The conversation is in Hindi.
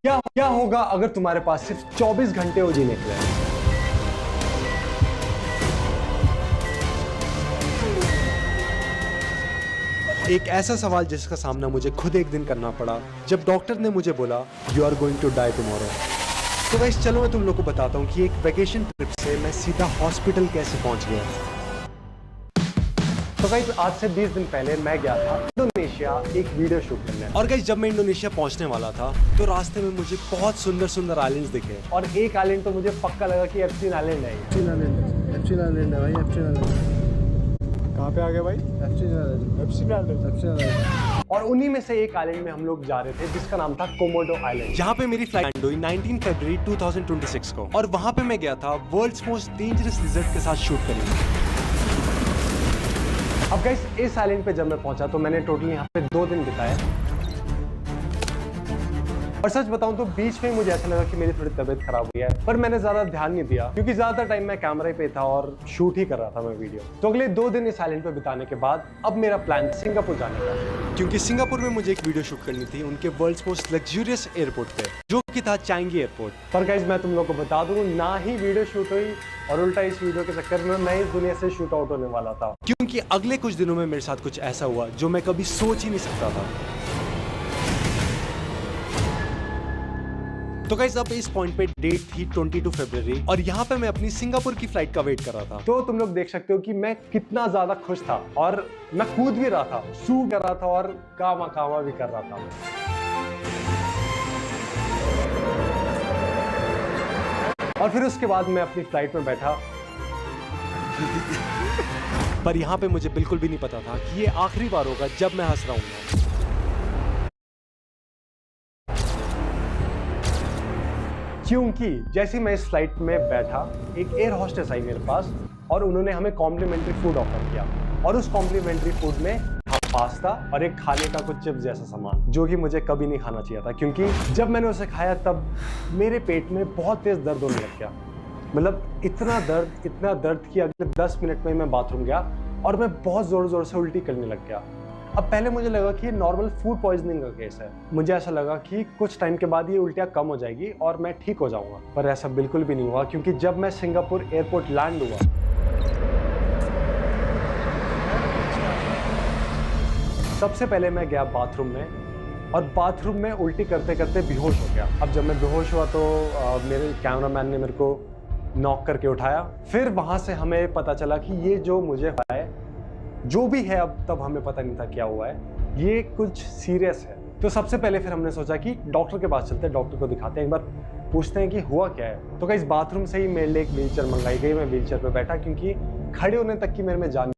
क्या होगा अगर तुम्हारे पास सिर्फ 24 घंटे हो जीने के लिए? एक ऐसा सवाल जिसका सामना मुझे खुद एक दिन करना पड़ा जब डॉक्टर ने मुझे बोला you are going to die tomorrow. तो गाइस चलो मैं तुम लोग को बताता हूँ कि एक वेकेशन ट्रिप से मैं सीधा हॉस्पिटल कैसे पहुंच गया। तो गाइस आज से 20 दिन पहले मैं गया था इंडोनेशिया एक वीडियो शूट करने। और गाइस जब मैं इंडोनेशिया पहुंचने वाला था तो रास्ते में मुझे बहुत सुंदर सुंदर आइलैंड्स दिखे और एक आइलैंड तो मुझे पक्का लगा कि एप्स्टीन आइलैंड है। एप्स्टीन आइलैंड है भाई, एप्स्टीन आइलैंड। कहाँ पे आ गए भाई? Epstein island. और उन्हीं में से एक आइलैंड में हम लोग जा रहे थे जिसका नाम था कोमोडो आइलैंड, जहाँ पे मेरी फ्लाइट हुई 19 फरवरी 2026 को। और वहाँ पे मैं गया था वर्ल्ड्स मोस्ट डेंजरस लिजर्ड के साथ शूट करने। अब गाइस इस आइलैंड पे जब मैं पहुंचा तो मैंने टोटल यहाँ पे 2 दिन बिताए। और सच बताऊं तो बीच में मुझे ऐसा लगा कि मेरी थोड़ी तबीयत खराब हुई है, पर मैंने ज्यादा ध्यान नहीं दिया क्योंकि ज्यादातर टाइम मैं कैमरे पे था और शूट ही कर रहा था मैं वीडियो। तो अगले 2 दिन इस आइलैंड पे बिताने के बाद अब मेरा प्लान सिंगापुर जाने का, क्योंकि सिंगापुर में मुझे एक वीडियो शूट करनी थी उनके वर्ल्ड्स मोस्ट लग्जूरियस एयरपोर्ट पे, जो कि था चांगी एयरपोर्ट। पर गाइस मैं तुम लोग को बता दूं ना ही वीडियो शूट हुई और उल्टा इस वीडियो के चक्कर में मैं इस दुनिया से शूट आउट होने वाला था, क्योंकि अगले कुछ दिनों में मेरे साथ कुछ ऐसा हुआ जो मैं कभी सोच ही नहीं सकता था। तो गाइस अब इस पॉइंट पे डेट थी 22 फरवरी और यहाँ पे मैं अपनी सिंगापुर की फ्लाइट का वेट कर रहा था। तो तुम लोग देख सकते हो कि मैं कितना ज्यादा खुश था और मैं कूद भी रहा था, शूट कर रहा था और कामा भी कर रहा था। और फिर उसके बाद मैं अपनी फ्लाइट में बैठा पर यहाँ पे मुझे बिल्कुल भी नहीं पता था कि ये आखिरी बार होगा जब मैं हंस रहा हूँ। क्योंकि जैसे मैं इस फ्लाइट में बैठा एक एयर होस्टेस आई मेरे पास और उन्होंने हमें कॉम्प्लीमेंट्री फूड ऑफर किया और उस कॉम्प्लीमेंट्री फूड में था पास्ता और एक खाने का कुछ चिप्स जैसा सामान, जो कि मुझे कभी नहीं खाना चाहिए था, क्योंकि जब मैंने उसे खाया तब मेरे पेट में बहुत तेज दर्द होने लग गया। मतलब इतना दर्द कि अगले 10 मिनट में मैं बाथरूम गया और मैं बहुत जोर से उल्टी करने लग गया। अब पहले मुझे लगा कि ये नॉर्मल फूड पॉइजनिंग का केस है, मुझे ऐसा लगा कि कुछ टाइम के बाद ये उल्टियाँ कम हो जाएगी और मैं ठीक हो जाऊंगा, पर ऐसा बिल्कुल भी नहीं हुआ। क्योंकि जब मैं सिंगापुर एयरपोर्ट लैंड हुआ सबसे पहले मैं गया बाथरूम में और बाथरूम में उल्टी करते करते बेहोश हो गया। अब जब मैं बेहोश हुआ तो मेरे कैमरामैन ने मेरे को नॉक करके उठाया। फिर वहां से हमें पता चला कि ये जो मुझे हुआ है, जो भी है, अब तब हमें पता नहीं था क्या हुआ है, ये कुछ सीरियस है। तो सबसे पहले फिर हमने सोचा कि डॉक्टर के पास चलते हैं, डॉक्टर को दिखाते हैं, एक बार पूछते हैं कि हुआ क्या है। तो गाइस बाथरूम से ही मेरे लिए एक व्हीलचेयर मंगाई गई। मैं व्हीलचेयर पे बैठा क्योंकि खड़े होने तक की मेरे में जान